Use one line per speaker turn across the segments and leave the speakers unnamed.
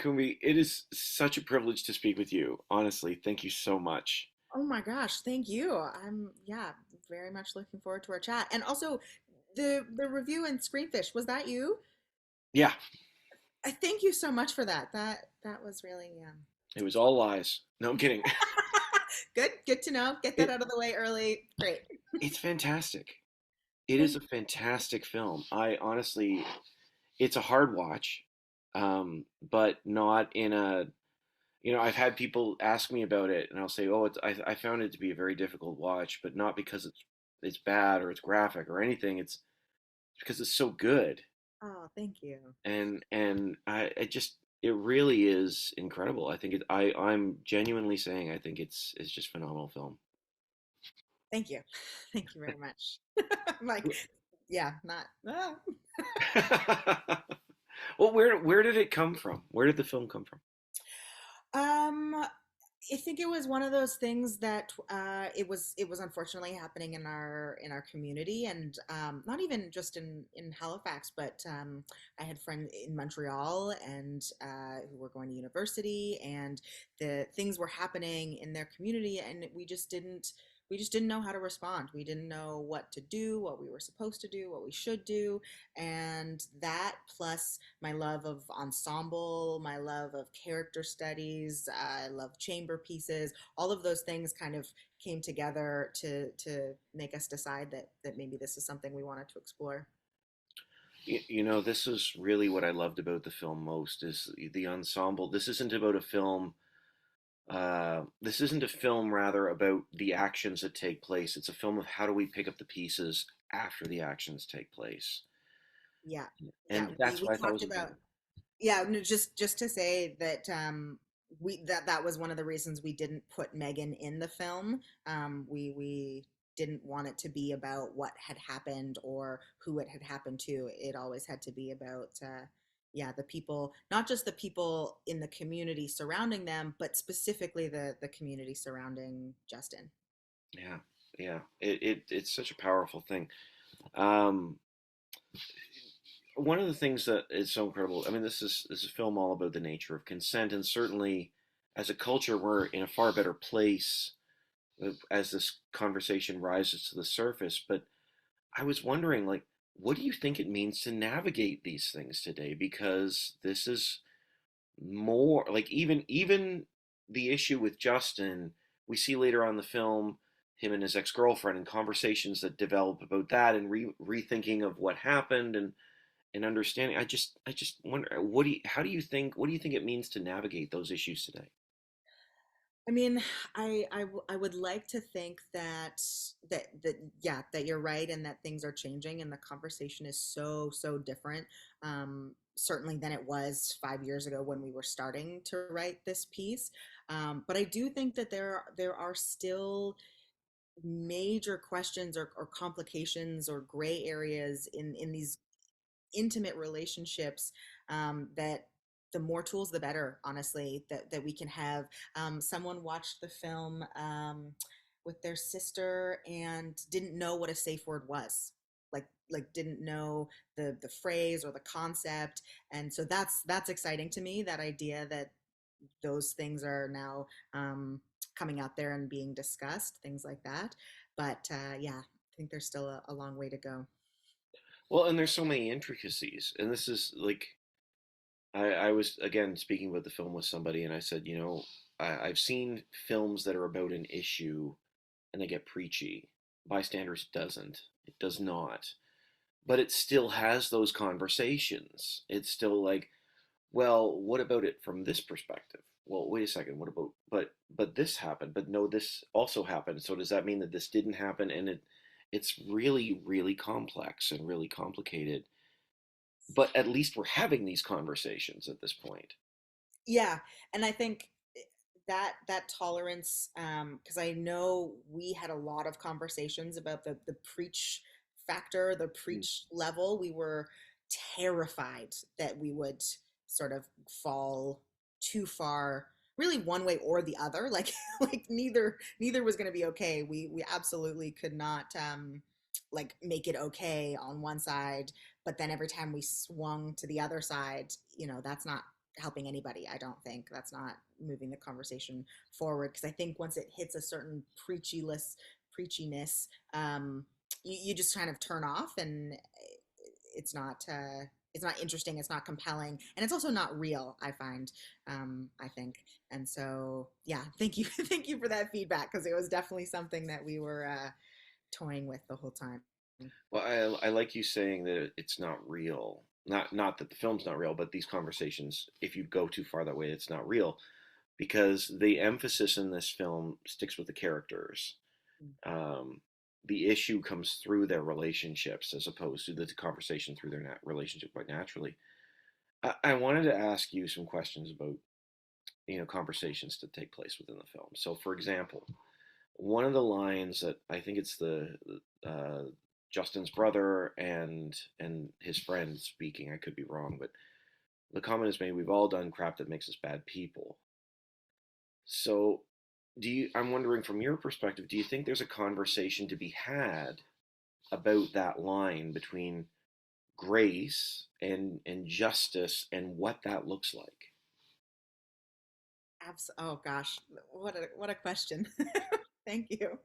Kumi, it is such a privilege to speak with you. Honestly, thank you so much.
Oh my gosh, thank you. I'm yeah, very much looking forward to our chat. And also the review and Screenfish, was that you?
Yeah,
I thank you so much for that. That was really
it was all lies. No, I'm kidding.
good to know. Get that
It
out of the way early. Great.
it's fantastic. It is
Thank
a fantastic film. I honestly, it's a hard watch, but not in a. I've had people ask me about it, and I'll say, "Oh, I found it to be a very difficult watch, but not because it's bad or it's graphic or anything. It's because it's so good."
Oh, thank you.
And I just it really is incredible. I think I'm genuinely saying I think it's just phenomenal film.
Thank you. Thank you very much. I'm like, yeah, not
Well, where did it come from? Where did the film come from?
I think it was one of those things that it was unfortunately happening in our community, and not even just in Halifax, but I had friends in Montreal and who were going to university, and the things were happening in their community, and we just didn't know how to respond. We didn't know what to do, what we were supposed to do, what we should do, and that plus my love of ensemble, my love of character studies, I love chamber pieces. All of those things kind of came together to make us decide that maybe this is something we wanted to explore.
This is really what I loved about the film most is the ensemble. This isn't about a film. This isn't a film rather about the actions that take place. It's a film of how do we pick up the pieces after the actions take place,
Yeah, yeah.
and
We
that's
we
what I thought
talked
was
about
incredible.
yeah. No, just to say that that was one of the reasons we didn't put Megan in the film. We didn't want it to be about what had happened or who it had happened to. It always had to be about yeah, the people, not just the people in the community surrounding them, but specifically the community surrounding Justin.
Yeah, yeah. It's such a powerful thing. Um, One of the things that is so incredible. I mean, this is a film all about the nature of consent, and certainly, as a culture, we're in a far better place as this conversation rises to the surface. But I was wondering, like, what do you think it means to navigate these things today? Because this is more like even the issue with Justin, we see later on in the film him and his ex-girlfriend and conversations that develop about that and rethinking of what happened and understanding. I just wonder what do you think it means to navigate those issues today?
I mean, I would like to think that yeah, that you're right and that things are changing and the conversation is so different, certainly than it was 5 years ago when we were starting to write this piece. But I do think that there are still major questions or complications or gray areas in these intimate relationships, that the more tools the better, honestly, that we can have. Someone watched the film with their sister and didn't know what a safe word was, like didn't know the phrase or the concept, and so that's exciting to me, that idea that those things are now coming out there and being discussed, things like that. But yeah, I think there's still a long way to go.
Well, and there's so many intricacies, and this is like I was again speaking about the film with somebody, and I said, I've seen films that are about an issue and they get preachy. Bystanders doesn't. It does not. But it still has those conversations. It's still like, well, what about it from this perspective? Well, wait a second. What about but this happened, but no, this also happened. So does that mean that this didn't happen? And it's really complex and really complicated. But at least we're having these conversations at this point.
Yeah, and I think that tolerance, because I know we had a lot of conversations about the preach factor, the
Mm.
preach level. We were terrified that we would sort of fall too far, really one way or the other. Like like neither was going to be okay. We absolutely could not like make it okay on one side, but then every time we swung to the other side, that's helping anybody. I don't think that's not moving the conversation forward, because I think once it hits a certain preachiness, you just kind of turn off, and it's not it's not interesting, it's not compelling, and it's also not real, I find. I think. And so yeah, thank you thank you for that feedback, because it was definitely something that we were toying with the whole time.
Well, I like you saying that it's not real. Not that the film's not real, but these conversations, if you go too far that way, it's not real because the emphasis in this film sticks with the characters. Um, the issue comes through their relationships as opposed to the conversation through their relationship quite naturally. I wanted to ask you some questions about conversations to take place within the film. So, for example, one of the lines that I think it's the uh, Justin's brother and his friend speaking. I could be wrong, but the comment is made: "We've all done crap that makes us bad people." So, do you? I'm wondering from your perspective, do you think there's a conversation to be had about that line between grace and justice and what that looks like?
Oh gosh, what a question. Thank you.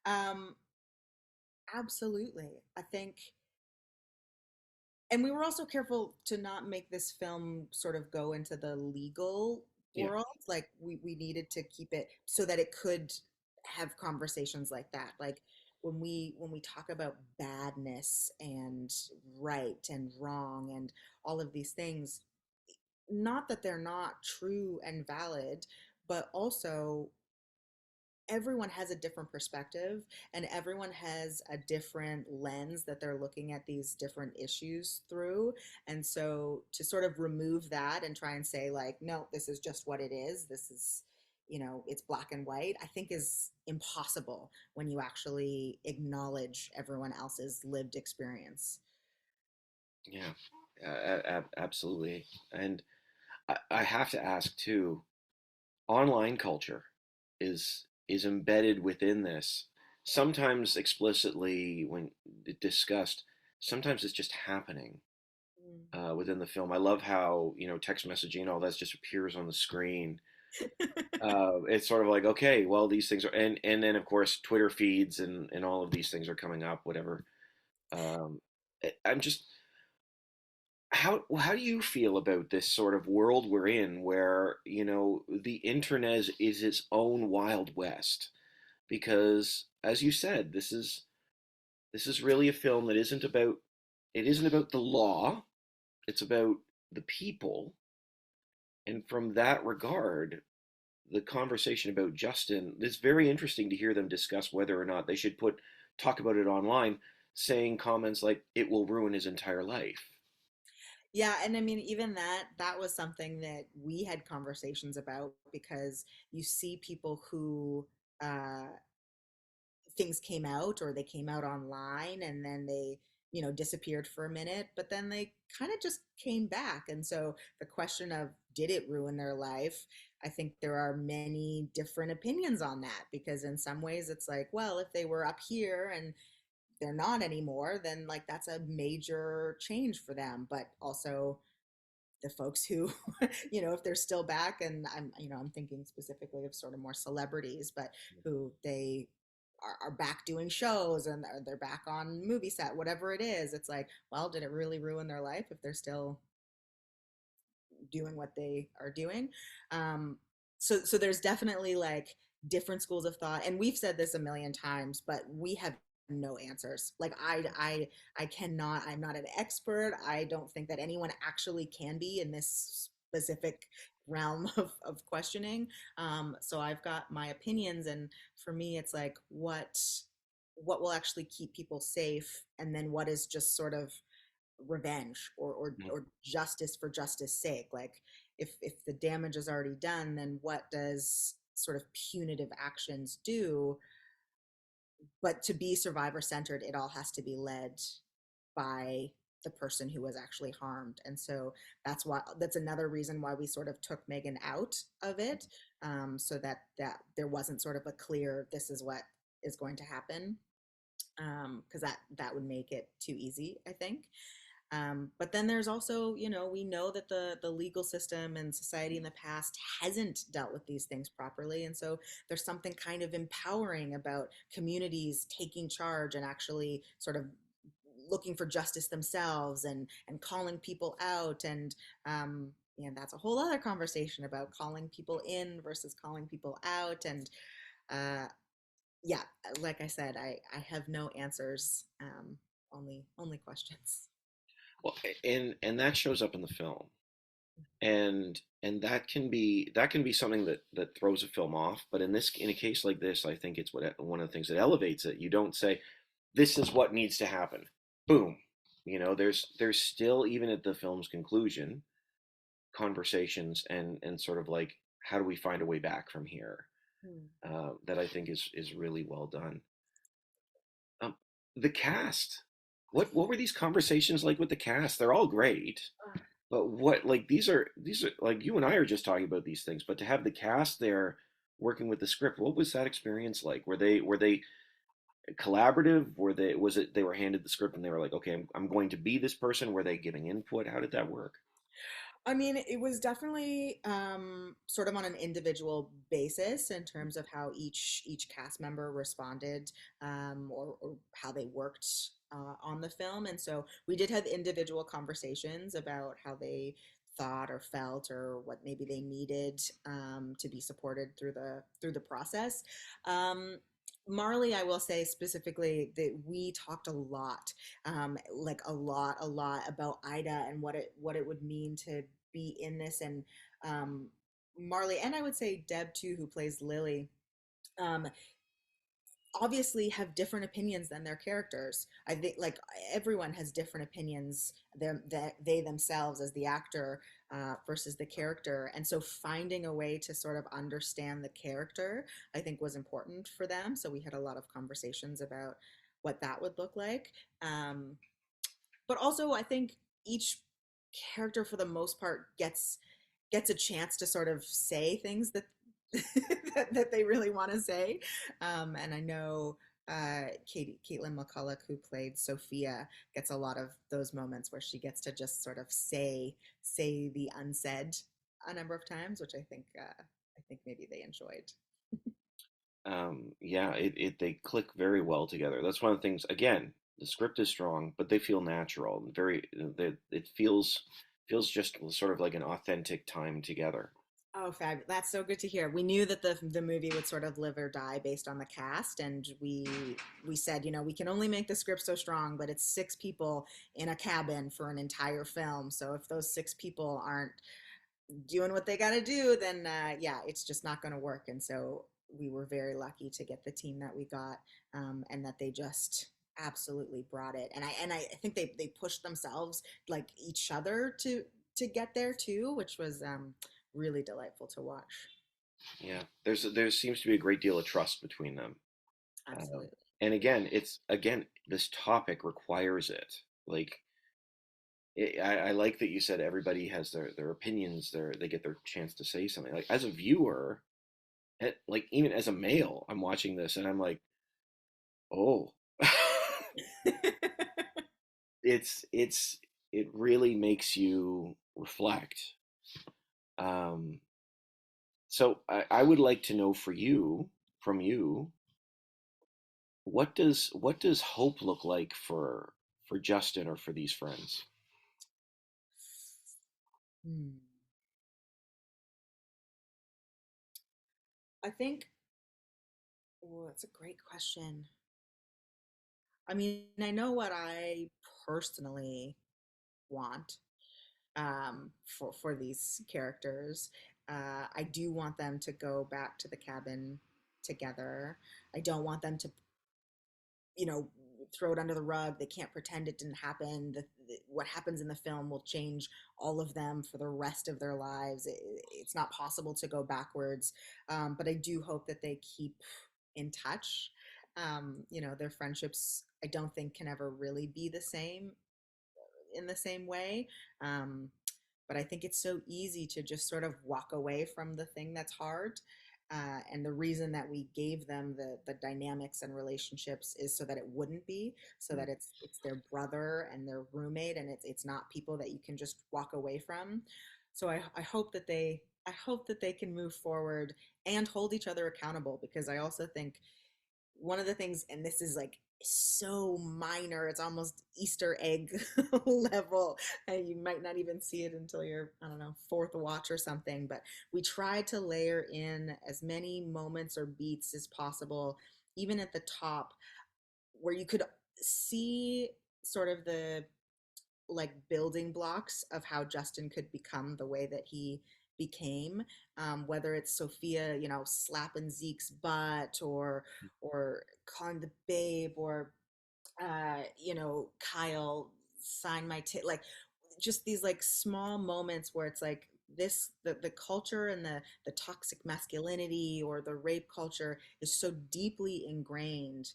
Um, Absolutely. I think, and we were also careful to not make this film sort of go into the legal
Yeah,
world. Like we needed to keep it so that it could have conversations like that. Like when we talk about badness and right and wrong and all of these things, not that they're not true and valid, but also everyone has a different perspective, and everyone has a different lens that they're looking at these different issues through. And so to sort of remove that and try and say like, no, this is just what it is, this is, it's black and white, I think is impossible when you actually acknowledge everyone else's lived experience.
yeah, absolutely. And I have to ask too, online culture is embedded within this, sometimes explicitly when discussed, sometimes it's just happening within the film. I love how text messaging, all that just appears on the screen. It's sort of like, okay, well, these things are, and then of course Twitter feeds and all of these things are coming up, whatever. um, I'm just, how do you feel about this sort of world we're in where the internet is its own wild west? Because as you said, this is really a film that isn't about the law, it's about the people. And from that regard, the conversation about Justin, it's very interesting to hear them discuss whether or not they should talk about it online, saying comments like it will ruin his entire life.
Yeah, and I mean, even that was something that we had conversations about, because you see people who uh things came out, or they came out online, and then they, disappeared for a minute, but then they kind of just came back. And so the question of, did it ruin their life? I think there are many different opinions on that, because in some ways it's like, well, if they were up here and they're not anymore, then like that's a major change for them. But also the folks who, if they're still back, and I'm thinking specifically of sort of more celebrities, but who they are back doing shows, and they're back on movie set, whatever it is, it's like, well, did it really ruin their life if they're still doing what they are doing? So there's definitely like different schools of thought, and we've said this a million times, but we have no answers. Like I cannot. I'm not an expert. I don't think that anyone actually can be in this specific realm of questioning. So I've got my opinions, and for me, it's like what will actually keep people safe, and then what is just sort of revenge, or justice for justice sake. Like if the damage is already done, then what does sort of punitive actions do? But to be survivor centered, it all has to be led by the person who was actually harmed. And so that's another reason why we sort of took Megan out of it, so that there wasn't sort of a clear, this is what is going to happen, because that would make it too easy, I think. But then there's also, we know that the legal system and society in the past hasn't dealt with these things properly, and so there's something kind of empowering about communities taking charge and actually sort of looking for justice themselves and calling people out. And that's a whole other conversation about calling people in versus calling people out. And uh, yeah, like I said, I have no answers, only questions.
Well, and that shows up in the film, and that can be something that throws a film off. But in a case like this, I think it's one of the things that elevates it. You don't say, "This is what needs to happen." Boom. There's still, even at the film's conclusion, conversations and sort of like, how do we find a way back from here?
Hmm.
That I think is really well done. Um, the cast. What were these conversations like with the cast? They're all great, but what, like, these are like, you and I are just talking about these things, but to have the cast there working with the script, what was that experience like? Were they collaborative? Was it they were handed the script and they were like, okay, I'm going to be this person? Were they giving input? How did that work?
I mean, it was definitely sort of on an individual basis in terms of how each cast member responded, or how they worked on the film. And so we did have individual conversations about how they thought or felt or what maybe they needed to be supported through the process. Um, Marley, I will say specifically that we talked a lot, like a lot about Ida and what it would mean to be in this. And um, Marley, and I would say Deb too, who plays Lily, um, obviously have different opinions than their characters. I think like everyone has different opinions, that they themselves as the actor versus the character. And so finding a way to sort of understand the character, I think, was important for them. So we had a lot of conversations about what that would look like. But also, I think each character, for the most part, gets a chance to sort of say things that that they really want to say. And I know Caitlin McCulloch, who played Sophia, gets a lot of those moments where she gets to just sort of say the unsaid a number of times, which I think maybe they enjoyed.
Yeah, they click very well together. That's one of the things. Again, the script is strong, but they feel natural. It feels just sort of like an authentic time together.
Oh, fab! That's so good to hear. We knew that the movie would sort of live or die based on the cast, and we said, we can only make the script so strong, but it's six people in a cabin for an entire film. So if those six people aren't doing what they got to do, then yeah, it's just not going to work. And so we were very lucky to get the team that we got, and that they just absolutely brought it. And I think they pushed themselves, like each other, to get there too, which was really delightful to watch.
Yeah, there seems to be a great deal of trust between them. Um,
Absolutely.
and again, this topic requires it. Like, I like that you said everybody has their opinions. They get their chance to say something. Like, as a viewer, like, even as a male, I'm watching this and I'm like, oh, it's it really makes you reflect. Um, so I would like to know from you, what does hope look like for Justin or for these friends?
Hmm. I think, oh, that's a great question. I mean, I know what I personally want, for these characters. I do want them to go back to the cabin together. I don't want them to, you know, throw it under the rug. They can't pretend it didn't happen. What happens in the film will change all of them for the rest of their lives. It's not possible to go backwards. But I do hope that they keep in touch. Their friendships, I don't think, can ever really be the same in the same way. Um, but I think it's so easy to just sort of walk away from the thing that's hard. And the reason that we gave them the dynamics and relationships is so that it wouldn't be, so
Mm.
that it's their brother and their roommate, and it's not people that you can just walk away from. So I hope that they can move forward and hold each other accountable, because I also think one of the things, and this is like so minor, it's almost Easter egg level, and you might not even see it until your, I don't know, fourth watch or something. But we tried to layer in as many moments or beats as possible, even at the top, where you could see sort of the like building blocks of how Justin could become the way that he became. Whether it's Sophia, slapping Zeke's butt, or calling the babe, or Kyle sign my like just these like small moments where it's like this the culture and the toxic masculinity or the rape culture is so deeply ingrained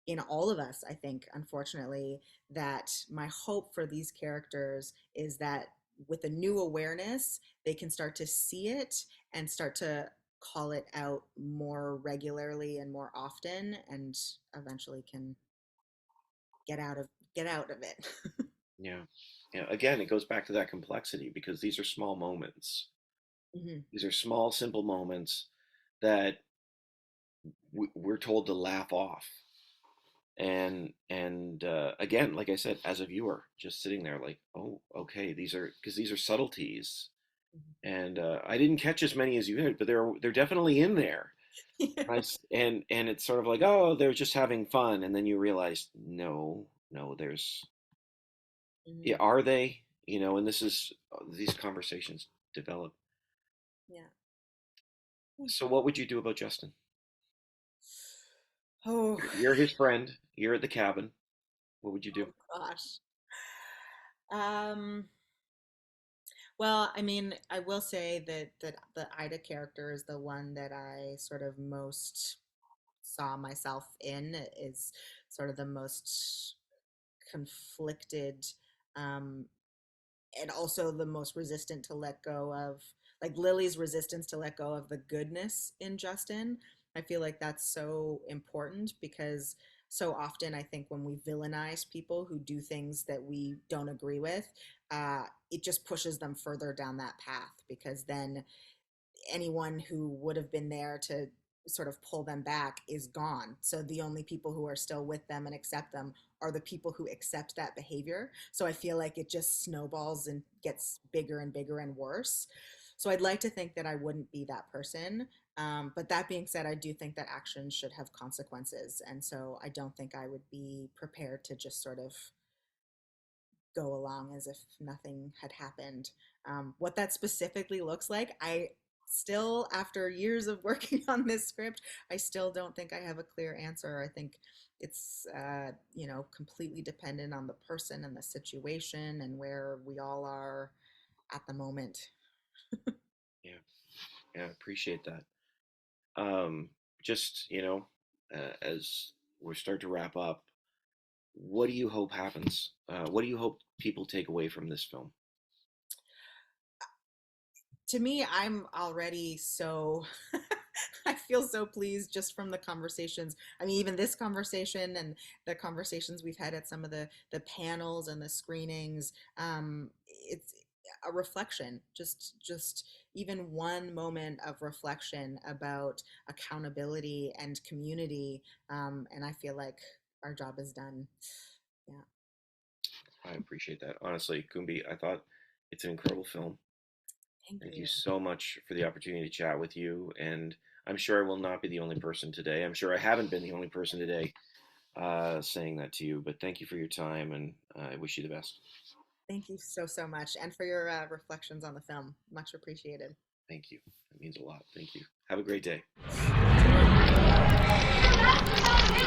in all of us, I think, unfortunately, that my hope for these characters is that with a new awareness, they can start to see it and start to call it out more regularly and more often, and eventually can get out of get out of it.
Yeah. Yeah. Again, it goes back to that complexity because these are small moments.
Hmm.
These are small, simple moments that we're told to laugh off. And again, like I said, as a viewer, just sitting there like, oh, okay, these are subtleties, and I didn't catch as many as you did, but they're definitely in there.
Yeah.
And it's sort of like, oh, they're just having fun, and then you realize, no, no, there's, yeah,
Hmm.
are they? And this is these conversations develop.
Yeah.
So, what would you do about Justin?
Oh,
You're his friend. You're at the cabin. What would you do?
oh gosh. Um, well, I mean, I will say that the Ida character is the one that I sort of most saw myself in, is sort of the most conflicted, um, and also the most resistant to let go of, like Lily's resistance to let go of the goodness in Justin. I feel like that's so important, because so often I think when we villainize people who do things that we don't agree with, it just pushes them further down that path, because then anyone who would have been there to sort of pull them back is gone. So the only people who are still with them and accept them are the people who accept that behavior. So I feel like it just snowballs and gets bigger and bigger and worse. So I'd like to think that I wouldn't be that person. But that being said, I do think that actions should have consequences. And so I don't think I would be prepared to just sort of go along as if nothing had happened. What that specifically looks like, I still, after years of working on this script, I still don't think I have a clear answer. I think it's, completely dependent on the person and the situation and where we all are at the moment.
Yeah, yeah, appreciate that. Um, just as we start to wrap up, what do you hope happens? What do you hope people take away from this film?
To me, I'm already so I feel so pleased just from the conversations. I mean, even this conversation and the conversations we've had at some of the panels and the screenings. It's a reflection, just even one moment of reflection about accountability and community. And I feel like our job is done. Yeah.
I appreciate that. Honestly, Koumbie, I thought it's an incredible film.
Thank
Thank you
you.
so much for the opportunity to chat with you. And I'm sure I will not be the only person today. I'm sure I haven't been the only person today saying that to you. But thank you for your time, and I wish you the best.
Thank you so, so much. And for your reflections on the film. Much appreciated.
Thank you. That means a lot. Thank you. Have a great day.
You too.